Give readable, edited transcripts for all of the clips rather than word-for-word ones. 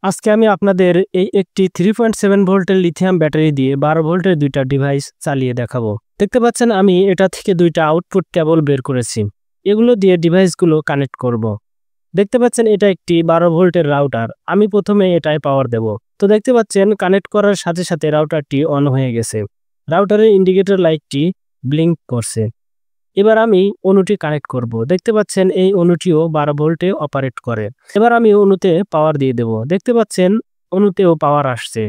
আজকে আমি আপনাদের এই একটি 3.7 ভোল্টের লিথিয়াম ব্যাটারি দিয়ে 12 ভোল্টের দুইটা ডিভাইস চালিয়ে দেখাবো। দেখতে পাচ্ছেন আমি এটা থেকে দুইটা আউটপুট কেবল বের করেছি। এগুলো দিয়ে ডিভাইসগুলো কানেক্ট করব। দেখতে পাচ্ছেন এটা একটি 12 ভোল্টের রাউটার। আমি প্রথমে এটায় পাওয়ার দেব। তো দেখতে পাচ্ছেন কানেক্ট করার সাথে সাথে রাউটারটি অন হয়ে গেছে। রাউটারের ইন্ডিকেটর লাইটটি ব্লিঙ্ক করছে। এবার আমি অনুটি কানেক্ট করব। দেখতে পাচ্ছেন এই অনুটিও 12 ভোল্টে অপারেট করে। এবার আমি অনুতে পাওয়ার দিয়ে দেব। দেখতে পাচ্ছেন অনুতেও পাওয়ার আসছে।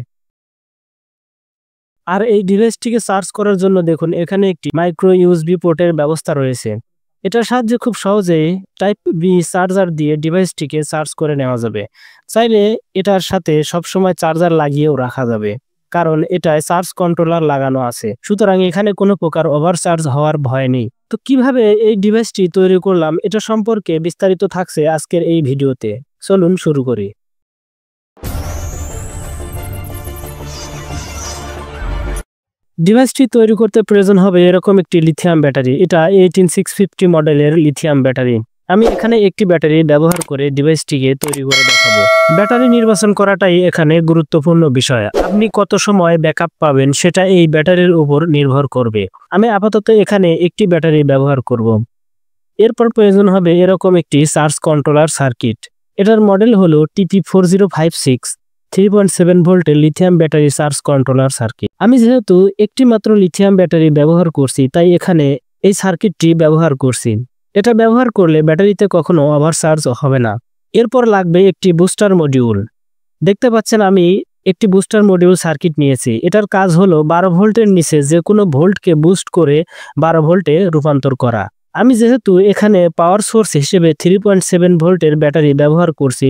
আর এই ডিভাইসটিকে চার্জ করার জন্য দেখুন এখানে একটি মাইক্রো ইউএসবি পোর্টের ব্যবস্থা রয়েছে। এটার সাহায্যে খুব সহজেই টাইপ বি চার্জার দিয়ে ডিভাইসটিকে চার্জ করে নেওয়া যাবে। চাইলে এটার সাথে সবসময় চার্জার লাগিয়েও রাখা যাবে, কারণ এটায় চার্জ কন্ট্রোলার লাগানো আছে। সুতরাং এখানে কোনো প্রকার ওভারচার্জ হওয়ার ভয় নেই। তো কিভাবে এই ডিভাইসটি তৈরি করলাম এটা সম্পর্কে বিস্তারিত থাকছে আজকের এই ভিডিওতে। চলুন শুরু করি। ডিভাইসটি তৈরি করতে প্রয়োজন হবে এরকম একটি লিথিয়াম ব্যাটারি। এটা 18650 মডেলের লিথিয়াম ব্যাটারি। আমি এখানে একটি ব্যাটারি ব্যবহার করে ডিভাইসটিকে তৈরি করে দেখাবো। ব্যাটারি নির্বাচন করাটাই এখানে গুরুত্বপূর্ণ বিষয়। আপনি কত সময় ব্যাকআপ পাবেন সেটা এই ব্যাটারির উপর নির্ভর করবে। আমি আপাতত এখানে একটি ব্যাটারি ব্যবহার করব। এরপর প্রয়োজন হবে এরকম একটি চার্জ কন্ট্রোলার সার্কিট। এটার মডেল হলো TP4056 3.7 ভোল্টের lithium battery charge controller circuit. আমি যেহেতু একটি মাত্র লিথিয়াম ব্যাটারি ব্যবহার করছি, তাই এখানে এই সার্কিটটি ব্যবহার করছি। এটা ব্যবহার করলে ব্যাটারিতে কখনো ওভারচার্জ হবে না। এরপর লাগবে একটি বুস্টার মডিউল। দেখতে পাচ্ছেন আমি একটি বুস্টার মডিউল সার্কিট নিয়েছি। এটার কাজ হলো 12 ভোল্টের নিচে যে কোনো ভোল্টকে বুস্ট করে 12 ভোল্টে রূপান্তর করা। আমি যেহেতু এখানে পাওয়ার সোর্স হিসেবে 3.7 ভোল্টের ব্যাটারি ব্যবহার করছি,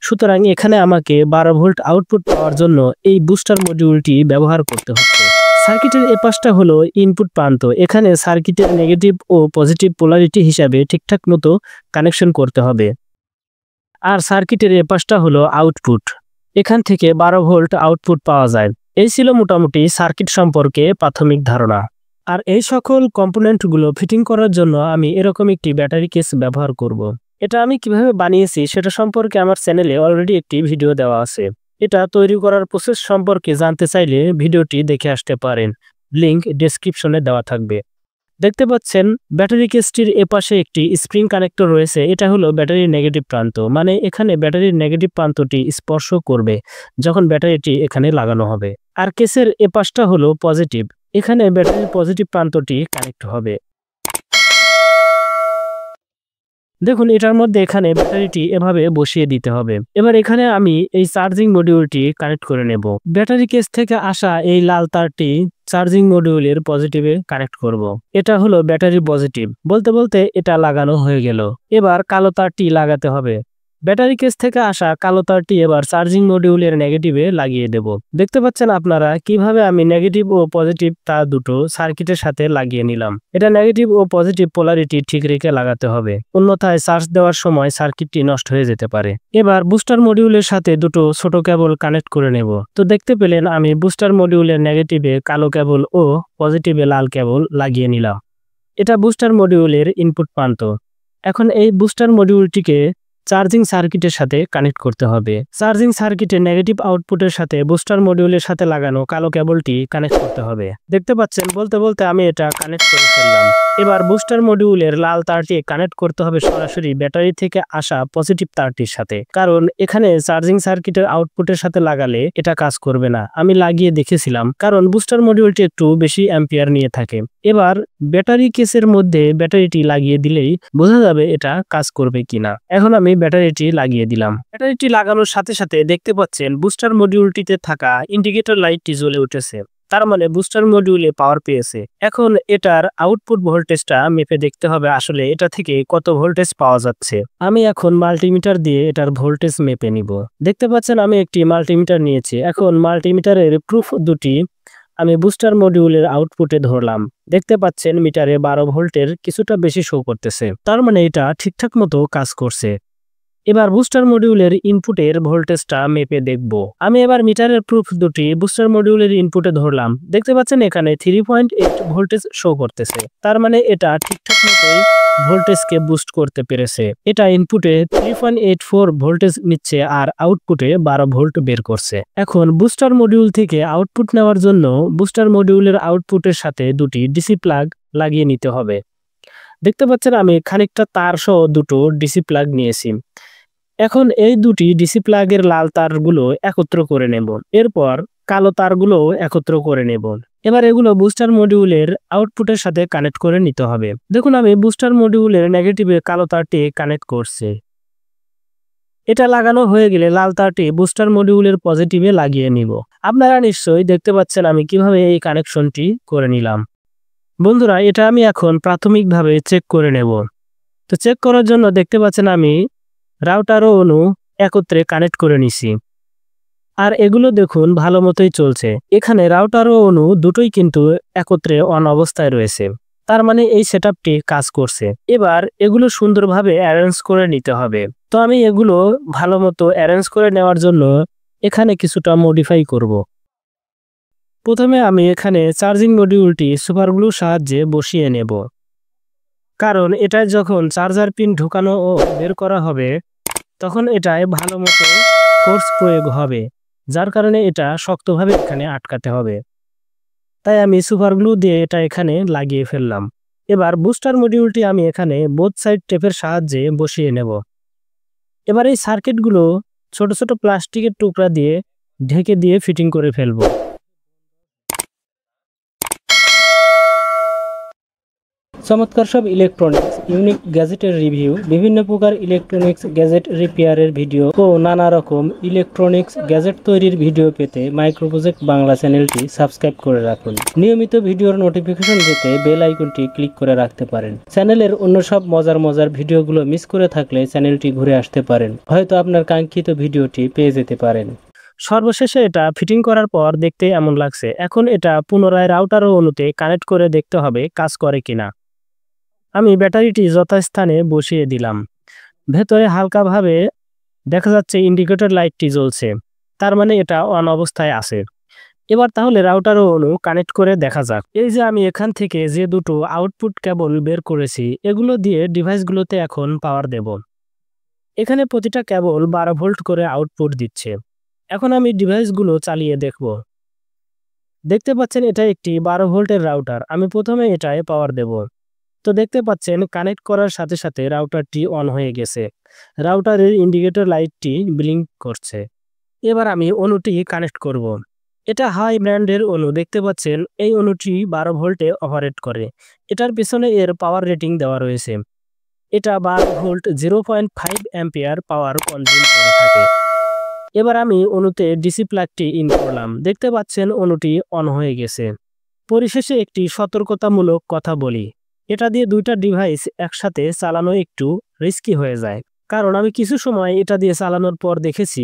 সুতরাং এখানে আমাকে 12 ভোল্ট আউটপুট পাওয়ার জন্য এই বুস্টার মডিউলটি ব্যবহার করতে হচ্ছে। সার্কিটের এপাশটা হলো ইনপুট প্রান্ত। এখানে সার্কিটের নেগেটিভ ও পজিটিভ পোলারিটি হিসাবে ঠিকঠাক মতো কানেকশন করতে হবে। আর সার্কিটের এপাশটা হলো আউটপুট। এখান থেকে 12 ভোল্ট আউটপুট পাওয়া যায়। এই ছিল মোটামুটি সার্কিট সম্পর্কে প্রাথমিক ধারণা। আর এই সকল কম্পোনেন্টগুলো ফিটিং করার জন্য আমি এরকম একটি ব্যাটারি কেস ব্যবহার করব। এটা আমি কিভাবে বানিয়েছি সেটা সম্পর্কে আমার চ্যানেলে অলরেডি একটি ভিডিও দেওয়া আছে। এটা তৈরি করার প্রসেস সম্পর্কে জানতে চাইলে ভিডিওটি দেখে আসতে পারেন। লিংক ডেসক্রিপশনে দেওয়া থাকবে। দেখতে পাচ্ছেন ব্যাটারি কেসটির এপাশে একটি স্প্রিং কানেক্টর রয়েছে। এটা হলো ব্যাটারির নেগেটিভ প্রান্ত, মানে এখানে ব্যাটারির নেগেটিভ প্রান্তটি স্পর্শ করবে যখন ব্যাটারিটি এখানে লাগানো হবে। আর কেসের এপাশটা হলো পজিটিভ। এখানে ব্যাটারির পজিটিভ প্রান্তটি কানেক্ট হবে। দেখুন এটার মধ্যে এখানে ব্যাটারিটি এভাবে বসিয়ে দিতে হবে। এবার এখানে আমি এই চার্জিং মডিউলটি কানেক্ট করে নেব। ব্যাটারি কেস থেকে আসা এই লাল তারটি চার্জিং মডিউলের পজিটিভে কানেক্ট করব। এটা হলো ব্যাটারি পজিটিভ। বলতে বলতে এটা লাগানো হয়ে গেল। এবার কালো তারটি লাগাতে হবে। ব্যাটারি কেস থেকে আসা কালো তারটি এবার চার্জিং মডিউলের নেগেটিভে লাগিয়ে দেব। দেখতে পাচ্ছেন আপনারা কিভাবে আমি নেগেটিভ ও পজিটিভ তার দুটো সার্কিটের সাথে লাগিয়ে নিলাম। এটা নেগেটিভ ও পজিটিভ পোলারিটি ঠিক রেখে লাগাতে হবে, অন্যথায় চার্জ দেওয়ার সময় সার্কিটটি নষ্ট হয়ে যেতে পারে। এবার বুস্টার মডিউলের সাথে দুটো ছোট কেবল কানেক্ট করে নেব। তো দেখতে পেলেন আমি বুস্টার মডিউলের নেগেটিভে কালো কেবল ও পজিটিভে লাল কেবল লাগিয়ে নিলাম। এটা বুস্টার মডিউলের ইনপুট প্রান্ত। এখন এই বুস্টার মডিউলটিকে চার্জিং সার্কিটের সাথে কানেক্ট করতে হবে। চার্জিং সার্কিটের নেগেটিভ আউটপুটের সাথে বুস্টার মডিউলের সাথে লাগানো কালো কেবলটি কানেক্ট করতে হবে। দেখতে পাচ্ছেন বলতে বলতে আমি এটা কানেক্ট করে ফেললাম। এবার বুস্টার মডিউলের লাল তারটি কানেক্ট করতে হবে সরাসরি ব্যাটারি থেকে আসা পজিটিভ তারটির সাথে, কারণ এখানে চার্জিং সার্কিটের আউটপুটের সাথে লাগালে এটা কাজ করবে না। আমি লাগিয়ে দেখেছিলাম, কারণ বুস্টার মডিউলটি একটু বেশি অ্যাম্পিয়ার নিয়ে থাকে। এবার ব্যাটারি কেসের মধ্যে ব্যাটারিটি লাগিয়ে দিলেই বোঝা যাবে এটা কাজ করবে কিনা। এখন আমি ব্যাটারিটি লাগিয়ে দিলাম। ব্যাটারিটি লাগানোর সাথে সাথে দেখতে পাচ্ছেন বুস্টার মডিউলটিতে থাকা ইন্ডিকেটর লাইটটি জ্বলে উঠেছে। তার মানে বুস্টার মডিউলে পাওয়ার পেয়েছে। এখন এটার আউটপুট ভোল্টেজটা মেপে দেখতে হবে আসলে এটা থেকে কত ভোল্টেজ পাওয়া যাচ্ছে। আমি এখন মাল্টিমিটার দিয়ে এটার ভোল্টেজ মেপে নিব। দেখতে পাচ্ছেন আমি একটি মাল্টিমিটার নিয়েছি। এখন মাল্টিমিটারের প্রুফ দুটি আমি বুস্টার মডিউলের আউটপুটে ধরলাম। দেখতে পাচ্ছেন মিটারে 12 ভোল্টের কিছুটা বেশি শো করতেছে। তার মানে এটা ঠিকঠাক মতো কাজ করছে। এবার বুস্টার মডিউলের ইনপুটের ভোল্টেজটা মেপে দেখব। আমি এবার মিটারের প্রুফ দুটি বুস্টার মডিউলের ইনপুটে ধরলাম। দেখতে পাচ্ছেন এখানে 3.8 ভোল্টেজ শো করতেছে, তার মানে এটা ঠিকঠাক মতোই ভোল্টেজকে বুস্ট করতে পেরেছে। এটা ইনপুটে 3.84 ভোল্টেজ নিচ্ছে আর আউটপুটে 12 ভোল্ট বের করছে। এখন বুস্টার মডিউল থেকে আউটপুট নেওয়ার জন্য বুস্টার মডিউলের আউটপুটের সাথে দুটি ডিসি প্লাগ লাগিয়ে নিতে হবে। দেখতে পাচ্ছেন আমি খানিকটা তার সহ দুটো ডিসি প্লাগ নিয়েছি। এখন এই দুটি ডিসি প্লাগের লাল তারগুলো একত্র করে নেব, এরপর কালো তারগুলো একত্র করে নেব। এবার এগুলো বুস্টার মডিউলের আউটপুটের সাথে কানেক্ট করে নিতে হবে। দেখুন আমি বুস্টার মডিউলের নেগেটিভে কালো তারটি কানেক্ট করছি। এটা লাগানো হয়ে গেলে লাল তারটি বুস্টার মডিউলের পজিটিভে লাগিয়ে নিব। আপনারা নিশ্চয়ই দেখতে পাচ্ছেন আমি কিভাবে এই কানেকশনটি করে নিলাম। বন্ধুরা, এটা আমি এখন প্রাথমিকভাবে চেক করে নেব। তো চেক করার জন্য দেখতে পাচ্ছেন আমি রাউটার ও অণু একত্রে কানেক্ট করে নিছি, আর এগুলো দেখুন ভালো মতোই চলছে। এখানে রাউটার ও অণু দুটোই কিন্তু একত্রে অন অবস্থায় রয়েছে, তার মানে এই সেটআপটি কাজ করছে। এবার এগুলো সুন্দরভাবে অ্যারেঞ্জ করে নিতে হবে। তো আমি এগুলো ভালো মতো অ্যারেঞ্জ করে নেওয়ার জন্য এখানে কিছুটা মডিফাই করব। প্রথমে আমি এখানে চার্জিং মডিউলটি সুপারগ্লুর সাহায্যে বসিয়ে নেব, কারণ এটায় যখন চার্জার পিন ঢোকানো ও বের করা হবে তখন এটায় ভালো মতো ফোর্স প্রয়োগ হবে, যার কারণে এটা শক্তভাবে এখানে আটকাতে হবে। তাই আমি সুপারগ্লু দিয়ে এটা এখানে লাগিয়ে ফেললাম। এবার বুস্টার মডিউলটি আমি এখানে বোথ সাইড টেপের সাহায্যে বসিয়ে নেব। এবার এই সার্কিটগুলো ছোট ছোট প্লাস্টিকের টুকরা দিয়ে ঢেকে দিয়ে ফিটিং করে ফেলবো। চমৎকার সব ইলেকট্রনিক্স ইউনিক গ্যাজেটের রিভিউ, বিভিন্ন প্রকার ইলেকট্রনিক্স গ্যাজেট রিপেয়ারের ভিডিও ও নানা রকম ইলেকট্রনিক্স গ্যাজেট তৈরির ভিডিও পেতে মাইক্রোপ্রজেক্ট বাংলা চ্যানেলটি সাবস্ক্রাইব করে রাখুন। নিয়মিত ভিডিওর নোটিফিকেশন পেতে বেল আইকনটি ক্লিক করে রাখতে পারেন। চ্যানেলের অন্য সব মজার ভিডিওগুলো মিস করে থাকলে চ্যানেলটি ঘুরে আসতে পারেন, হয়তো আপনার কাঙ্ক্ষিত ভিডিওটি পেয়ে যেতে পারেন। সর্বশেষে এটা ফিটিং করার পর দেখতে এমন লাগছে। এখন এটা পুনরায় রাউটার ও অণুতে কানেক্ট করে দেখতে হবে কাজ করে কিনা। আমি ব্যাটারিটি যথাস্থানে বসিয়ে দিলাম। ভেতরে হালকাভাবে দেখা যাচ্ছে ইন্ডিকেটর লাইটটি জ্বলছে, তার মানে এটা অন অবস্থায় আছে। এবার তাহলে রাউটার ও অণু কানেক্ট করে দেখা যাক। এই যে আমি এখান থেকে যে দুটো আউটপুট কেবল বের করেছি এগুলো দিয়ে ডিভাইসগুলোতে এখন পাওয়ার দেব। এখানে প্রতিটা কেবল 12 ভোল্ট করে আউটপুট দিচ্ছে। এখন আমি ডিভাইসগুলো চালিয়ে দেখব। দেখতে পাচ্ছেন এটা একটি 12 ভোল্টের রাউটার। আমি প্রথমে এটায় পাওয়ার দেব। তো দেখতে পাচ্ছেন কানেক্ট করার সাথে সাথে রাউটারটি অন হয়ে গেছে। রাউটারের ইন্ডিকেটর লাইটটি ব্লিঙ্ক করছে। এবার আমি অণুটি কানেক্ট করব। এটা হাই ব্র্যান্ডের অণু। দেখতে পাচ্ছেন এই অণুটি 12 ভোল্টে অপারেট করে। এটার পিছনে এর পাওয়ার রেটিং দেওয়া রয়েছে। এটা 12 ভোল্ট 0.5 অ্যাম্পিয়ার পাওয়ার কনজিউম করে থাকে। এবার আমি অণুতে ডিসি প্লাগটি ইন করলাম। দেখতে পাচ্ছেন অণুটি অন হয়ে গেছে। পরিশেষে একটি সতর্কতামূলক কথা বলি, এটা দিয়ে দুইটা ডিভাইস একসাথে চালানো একটু রিস্কি হয়ে যায়, কারণ আমি কিছু সময় এটা দিয়ে চালানোর পর দেখেছি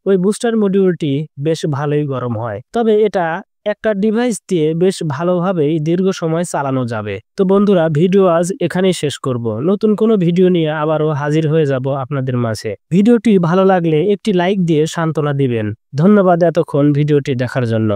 ওই বুস্টার মডিউলটি বেশ ভালোই গরম হয়। তবে এটা একটা ডিভাইস দিয়ে বেশ ভালোভাবেই দীর্ঘ সময় চালানো যাবে। তো বন্ধুরা, ভিডিও আজ এখানেই শেষ করব। নতুন কোনো ভিডিও নিয়ে আবারও হাজির হয়ে যাব আপনাদের মাঝে। ভিডিওটি ভালো লাগলে একটি লাইক দিয়ে সান্ত্বনা দিবেন। ধন্যবাদ এতক্ষণ ভিডিওটি দেখার জন্য।